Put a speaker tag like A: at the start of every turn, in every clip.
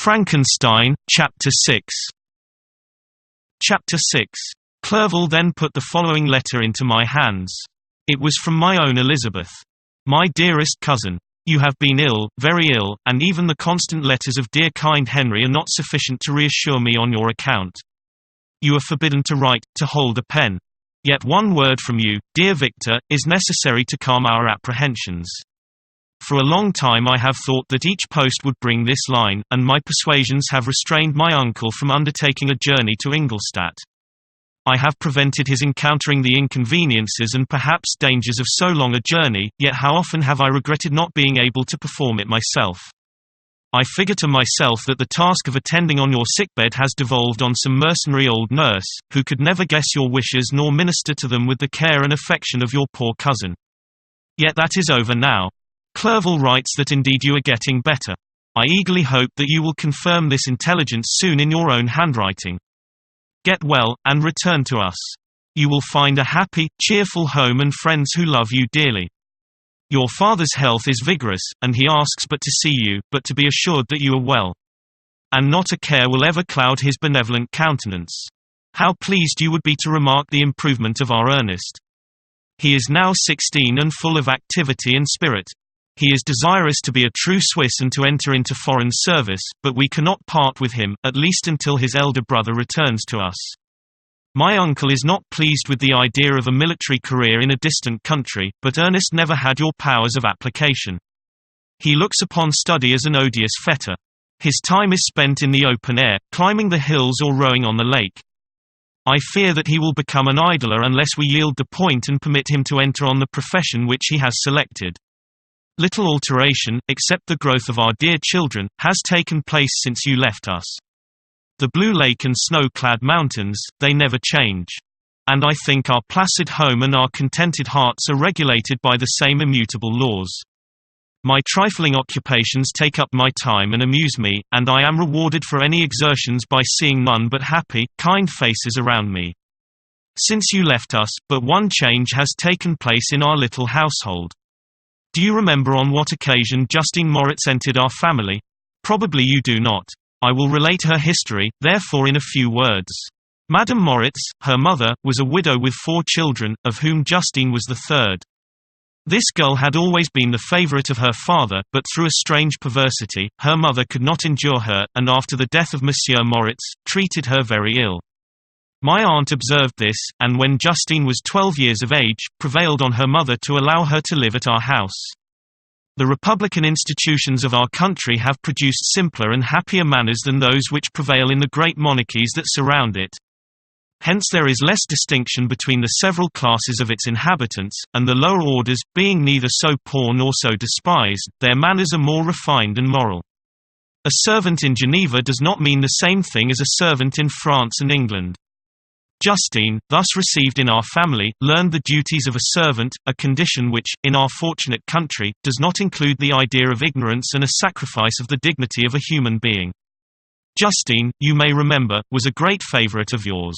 A: Frankenstein, Chapter 6. Chapter 6. Clerval then put the following letter into my hands. It was from my own Elizabeth. My dearest cousin. You have been ill, very ill, and even the constant letters of dear kind Henry are not sufficient to reassure me on your account. You are forbidden to write, to hold a pen. Yet one word from you, dear Victor, is necessary to calm our apprehensions. For a long time I have thought that each post would bring this line, and my persuasions have restrained my uncle from undertaking a journey to Ingolstadt. I have prevented his encountering the inconveniences and perhaps dangers of so long a journey, yet how often have I regretted not being able to perform it myself. I figure to myself that the task of attending on your sickbed has devolved on some mercenary old nurse, who could never guess your wishes nor minister to them with the care and affection of your poor cousin. Yet that is over now. Clerval writes that indeed you are getting better. I eagerly hope that you will confirm this intelligence soon in your own handwriting. Get well, and return to us. You will find a happy, cheerful home and friends who love you dearly. Your father's health is vigorous, and he asks but to see you, but to be assured that you are well. And not a care will ever cloud his benevolent countenance. How pleased you would be to remark the improvement of our Ernest. He is now 16 and full of activity and spirit. He is desirous to be a true Swiss and to enter into foreign service, but we cannot part with him, at least until his elder brother returns to us. My uncle is not pleased with the idea of a military career in a distant country, but Ernest never had your powers of application. He looks upon study as an odious fetter. His time is spent in the open air, climbing the hills or rowing on the lake. I fear that he will become an idler unless we yield the point and permit him to enter on the profession which he has selected. Little alteration, except the growth of our dear children, has taken place since you left us. The blue lake and snow-clad mountains, they never change. And I think our placid home and our contented hearts are regulated by the same immutable laws. My trifling occupations take up my time and amuse me, and I am rewarded for any exertions by seeing none but happy, kind faces around me. Since you left us, but one change has taken place in our little household. Do you remember on what occasion Justine Moritz entered our family? Probably you do not. I will relate her history, therefore in a few words. Madame Moritz, her mother, was a widow with 4 children, of whom Justine was the third. This girl had always been the favorite of her father, but through a strange perversity, her mother could not endure her, and after the death of Monsieur Moritz, treated her very ill. My aunt observed this, and when Justine was 12 years of age, prevailed on her mother to allow her to live at our house. The republican institutions of our country have produced simpler and happier manners than those which prevail in the great monarchies that surround it. Hence there is less distinction between the several classes of its inhabitants, and the lower orders, being neither so poor nor so despised, their manners are more refined and moral. A servant in Geneva does not mean the same thing as a servant in France and England. Justine, thus received in our family, learned the duties of a servant, a condition which, in our fortunate country, does not include the idea of ignorance and a sacrifice of the dignity of a human being. Justine, you may remember, was a great favorite of yours.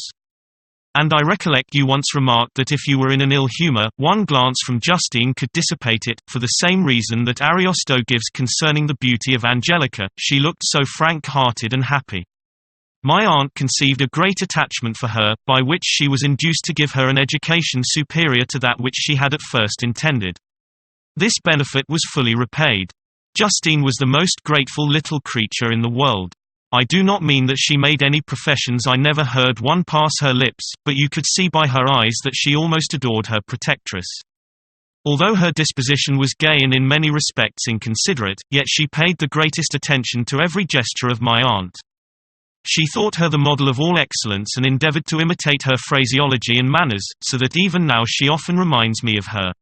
A: And I recollect you once remarked that if you were in an ill humor, one glance from Justine could dissipate it, for the same reason that Ariosto gives concerning the beauty of Angelica, she looked so frank-hearted and happy. My aunt conceived a great attachment for her, by which she was induced to give her an education superior to that which she had at first intended. This benefit was fully repaid. Justine was the most grateful little creature in the world. I do not mean that she made any professions, I never heard one pass her lips, but you could see by her eyes that she almost adored her protectress. Although her disposition was gay and in many respects inconsiderate, yet she paid the greatest attention to every gesture of my aunt. She thought her the model of all excellence and endeavored to imitate her phraseology and manners, so that even now she often reminds me of her.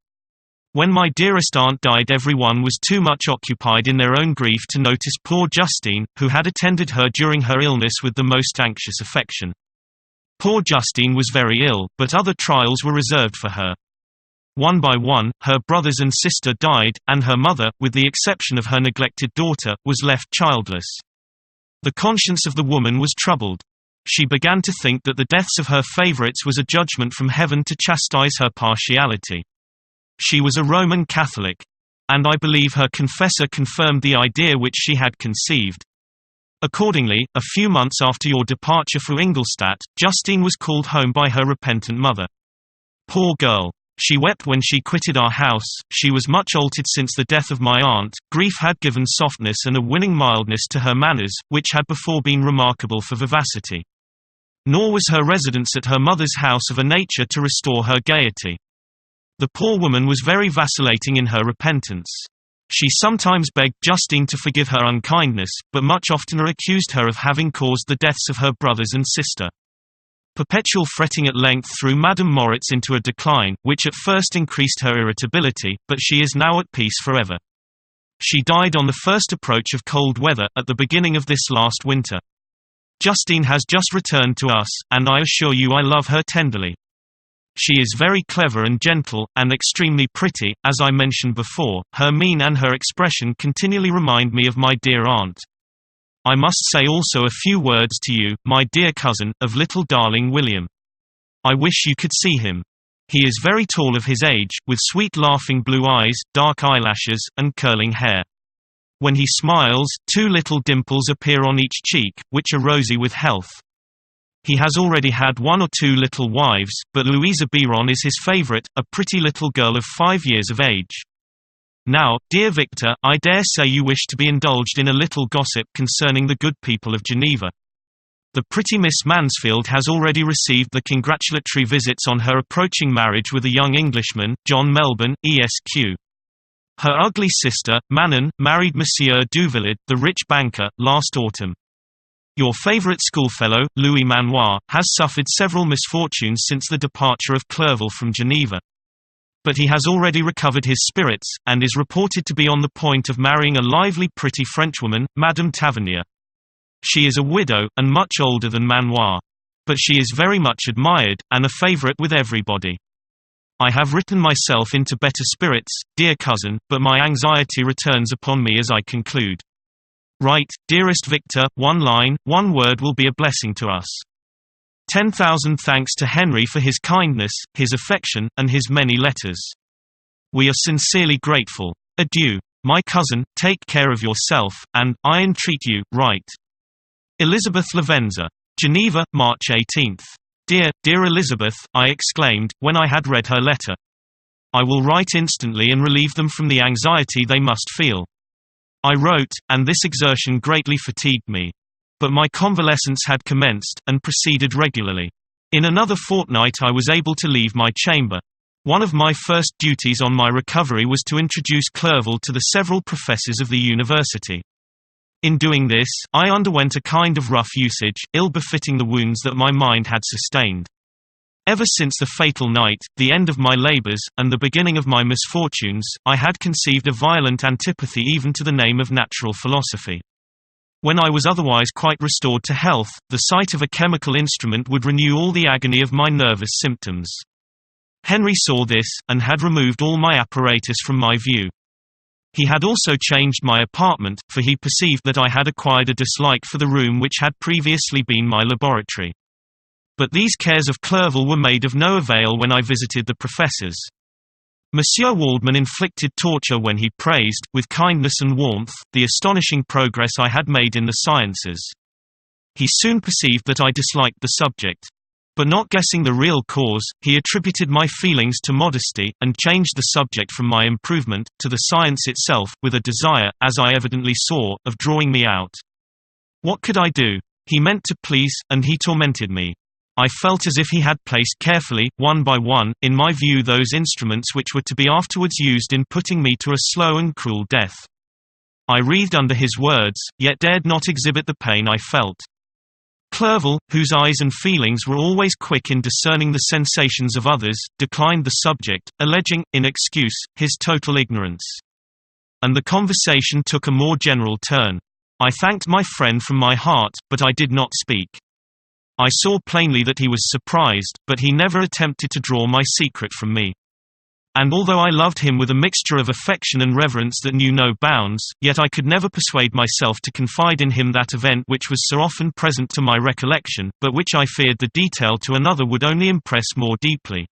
A: When my dearest aunt died, everyone was too much occupied in their own grief to notice poor Justine, who had attended her during her illness with the most anxious affection. Poor Justine was very ill, but other trials were reserved for her. One by one, her brothers and sister died, and her mother, with the exception of her neglected daughter, was left childless. The conscience of the woman was troubled. She began to think that the deaths of her favorites was a judgment from heaven to chastise her partiality. She was a Roman Catholic. And I believe her confessor confirmed the idea which she had conceived. Accordingly, a few months after your departure for Ingolstadt, Justine was called home by her repentant mother. Poor girl. She wept when she quitted our house. She was much altered since the death of my aunt. Grief had given softness and a winning mildness to her manners, which had before been remarkable for vivacity. Nor was her residence at her mother's house of a nature to restore her gaiety. The poor woman was very vacillating in her repentance. She sometimes begged Justine to forgive her unkindness, but much oftener accused her of having caused the deaths of her brothers and sister. Perpetual fretting at length threw Madame Moritz into a decline, which at first increased her irritability, but she is now at peace forever. She died on the first approach of cold weather, at the beginning of this last winter. Justine has just returned to us, and I assure you I love her tenderly. She is very clever and gentle, and extremely pretty, as I mentioned before. Her mien and her expression continually remind me of my dear aunt. I must say also a few words to you, my dear cousin, of little darling William. I wish you could see him. He is very tall of his age, with sweet laughing blue eyes, dark eyelashes, and curling hair. When he smiles, 2 little dimples appear on each cheek, which are rosy with health. He has already had 1 or 2 little wives, but Louisa Biron is his favorite, a pretty little girl of 5 years of age. Now, dear Victor, I dare say you wish to be indulged in a little gossip concerning the good people of Geneva. The pretty Miss Mansfield has already received the congratulatory visits on her approaching marriage with a young Englishman, John Melbourne, Esq. Her ugly sister, Manon, married Monsieur Duvillard, the rich banker, last autumn. Your favorite schoolfellow, Louis Manoir, has suffered several misfortunes since the departure of Clerval from Geneva. But he has already recovered his spirits, and is reported to be on the point of marrying a lively pretty Frenchwoman, Madame Tavernier. She is a widow, and much older than Manoir. But she is very much admired, and a favorite with everybody. I have written myself into better spirits, dear cousin, but my anxiety returns upon me as I conclude. Write, dearest Victor, 1 line, 1 word will be a blessing to us. 10,000 thanks to Henry for his kindness, his affection, and his many letters. We are sincerely grateful. Adieu. My cousin, take care of yourself, and, I entreat you, write. Elizabeth Lavenza. Geneva, March 18. Dear, dear Elizabeth, I exclaimed, when I had read her letter. I will write instantly and relieve them from the anxiety they must feel. I wrote, and this exertion greatly fatigued me. But my convalescence had commenced, and proceeded regularly. In another fortnight I was able to leave my chamber. One of my first duties on my recovery was to introduce Clerval to the several professors of the university. In doing this, I underwent a kind of rough usage, ill-befitting the wounds that my mind had sustained. Ever since the fatal night, the end of my labors, and the beginning of my misfortunes, I had conceived a violent antipathy even to the name of natural philosophy. When I was otherwise quite restored to health, the sight of a chemical instrument would renew all the agony of my nervous symptoms. Henry saw this, and had removed all my apparatus from my view. He had also changed my apartment, for he perceived that I had acquired a dislike for the room which had previously been my laboratory. But these cares of Clerval were made of no avail when I visited the professors. Monsieur Waldman inflicted torture when he praised, with kindness and warmth, the astonishing progress I had made in the sciences. He soon perceived that I disliked the subject. But not guessing the real cause, he attributed my feelings to modesty, and changed the subject from my improvement, to the science itself, with a desire, as I evidently saw, of drawing me out. What could I do? He meant to please, and he tormented me. I felt as if he had placed carefully, one by one, in my view those instruments which were to be afterwards used in putting me to a slow and cruel death. I wreathed under his words, yet dared not exhibit the pain I felt. Clerval, whose eyes and feelings were always quick in discerning the sensations of others, declined the subject, alleging, in excuse, his total ignorance. And the conversation took a more general turn. I thanked my friend from my heart, but I did not speak. I saw plainly that he was surprised, but he never attempted to draw my secret from me. And although I loved him with a mixture of affection and reverence that knew no bounds, yet I could never persuade myself to confide in him that event which was so often present to my recollection, but which I feared the detail to another would only impress more deeply.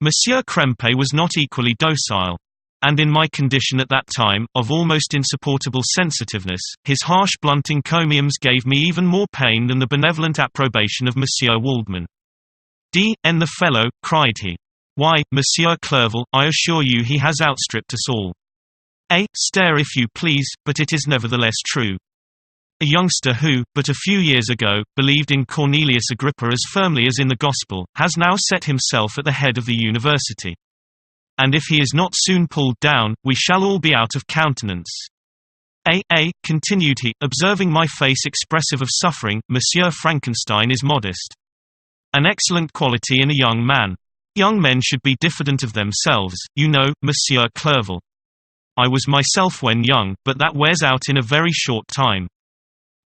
A: Monsieur Krempe was not equally docile. And in my condition at that time, of almost insupportable sensitiveness, his harsh blunt encomiums gave me even more pain than the benevolent approbation of Monsieur Waldman. D.N. the fellow, cried he. Why, Monsieur Clerval, I assure you he has outstripped us all. A. Stare if you please, but it is nevertheless true. A youngster who, but a few years ago, believed in Cornelius Agrippa as firmly as in the Gospel, has now set himself at the head of the university. And if he is not soon pulled down, we shall all be out of countenance. Continued he, observing my face expressive of suffering, Monsieur Frankenstein is modest. An excellent quality in a young man. Young men should be diffident of themselves, you know, Monsieur Clerval. I was myself when young, but that wears out in a very short time.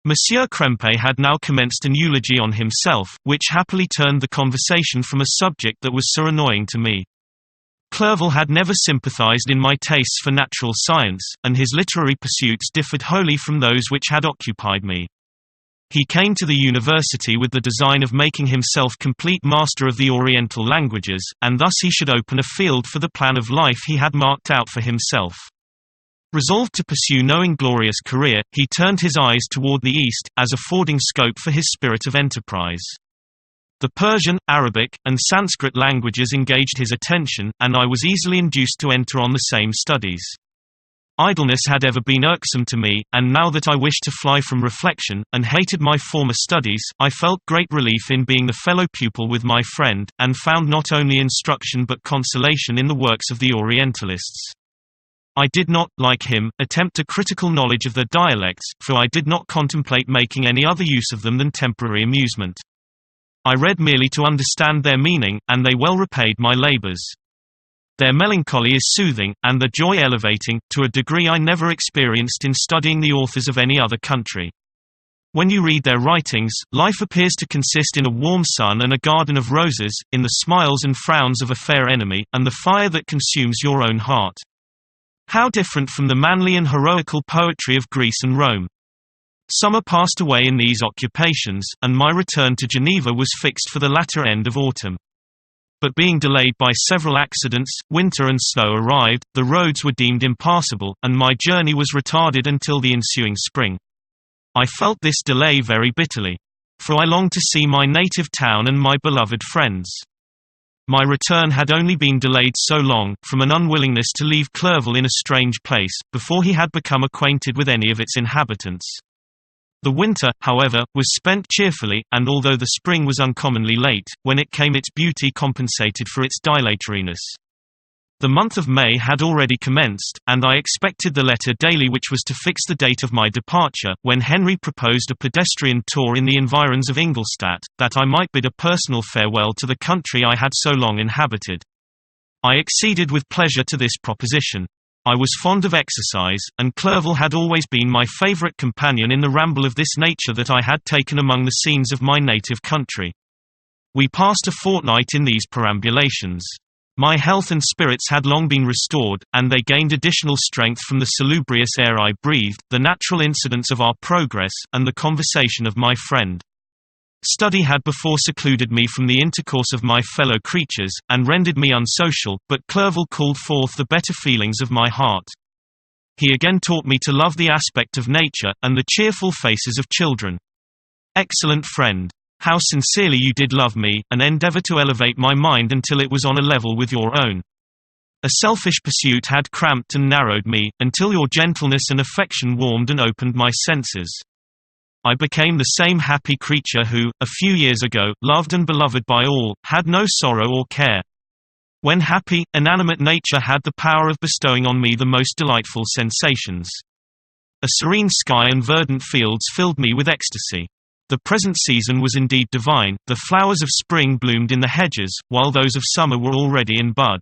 A: Monsieur Krempe had now commenced an eulogy on himself, which happily turned the conversation from a subject that was so annoying to me. Clerval had never sympathized in my tastes for natural science, and his literary pursuits differed wholly from those which had occupied me. He came to the university with the design of making himself complete master of the Oriental languages, and thus he should open a field for the plan of life he had marked out for himself. Resolved to pursue no inglorious career, he turned his eyes toward the east, as affording scope for his spirit of enterprise. The Persian, Arabic, and Sanskrit languages engaged his attention, and I was easily induced to enter on the same studies. Idleness had ever been irksome to me, and now that I wished to fly from reflection, and hated my former studies, I felt great relief in being the fellow pupil with my friend, and found not only instruction but consolation in the works of the Orientalists. I did not, like him, attempt a critical knowledge of their dialects, for I did not contemplate making any other use of them than temporary amusement. I read merely to understand their meaning, and they well repaid my labors. Their melancholy is soothing, and their joy elevating, to a degree I never experienced in studying the authors of any other country. When you read their writings, life appears to consist in a warm sun and a garden of roses, in the smiles and frowns of a fair enemy, and the fire that consumes your own heart. How different from the manly and heroical poetry of Greece and Rome! Summer passed away in these occupations, and my return to Geneva was fixed for the latter end of autumn. But being delayed by several accidents, winter and snow arrived, the roads were deemed impassable, and my journey was retarded until the ensuing spring. I felt this delay very bitterly. For I longed to see my native town and my beloved friends. My return had only been delayed so long, from an unwillingness to leave Clerval in a strange place, before he had become acquainted with any of its inhabitants. The winter, however, was spent cheerfully, and although the spring was uncommonly late, when it came its beauty compensated for its dilatoriness. The month of May had already commenced, and I expected the letter daily which was to fix the date of my departure, when Henry proposed a pedestrian tour in the environs of Ingolstadt, that I might bid a personal farewell to the country I had so long inhabited. I acceded with pleasure to this proposition. I was fond of exercise, and Clerval had always been my favourite companion in the ramble of this nature that I had taken among the scenes of my native country. We passed a fortnight in these perambulations. My health and spirits had long been restored, and they gained additional strength from the salubrious air I breathed, the natural incidents of our progress, and the conversation of my friend. Study had before secluded me from the intercourse of my fellow creatures, and rendered me unsocial, but Clerval called forth the better feelings of my heart. He again taught me to love the aspect of nature, and the cheerful faces of children. Excellent friend! How sincerely you did love me, and endeavor to elevate my mind until it was on a level with your own. A selfish pursuit had cramped and narrowed me, until your gentleness and affection warmed and opened my senses. I became the same happy creature who, a few years ago, loved and beloved by all, had no sorrow or care. When happy, inanimate nature had the power of bestowing on me the most delightful sensations. A serene sky and verdant fields filled me with ecstasy. The present season was indeed divine, the flowers of spring bloomed in the hedges, while those of summer were already in bud.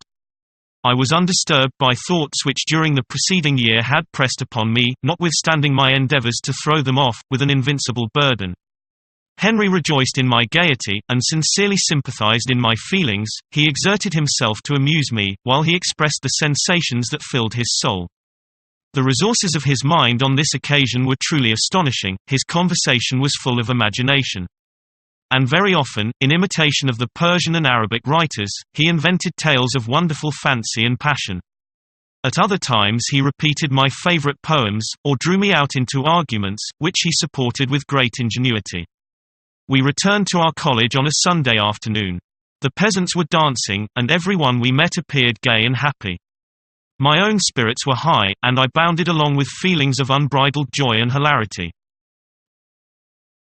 A: I was undisturbed by thoughts which during the preceding year had pressed upon me, notwithstanding my endeavors to throw them off, with an invincible burden. Henry rejoiced in my gaiety, and sincerely sympathized in my feelings. He exerted himself to amuse me, while he expressed the sensations that filled his soul. The resources of his mind on this occasion were truly astonishing, his conversation was full of imagination. And very often, in imitation of the Persian and Arabic writers, he invented tales of wonderful fancy and passion. At other times he repeated my favorite poems, or drew me out into arguments, which he supported with great ingenuity. We returned to our college on a Sunday afternoon. The peasants were dancing, and everyone we met appeared gay and happy. My own spirits were high, and I bounded along with feelings of unbridled joy and hilarity.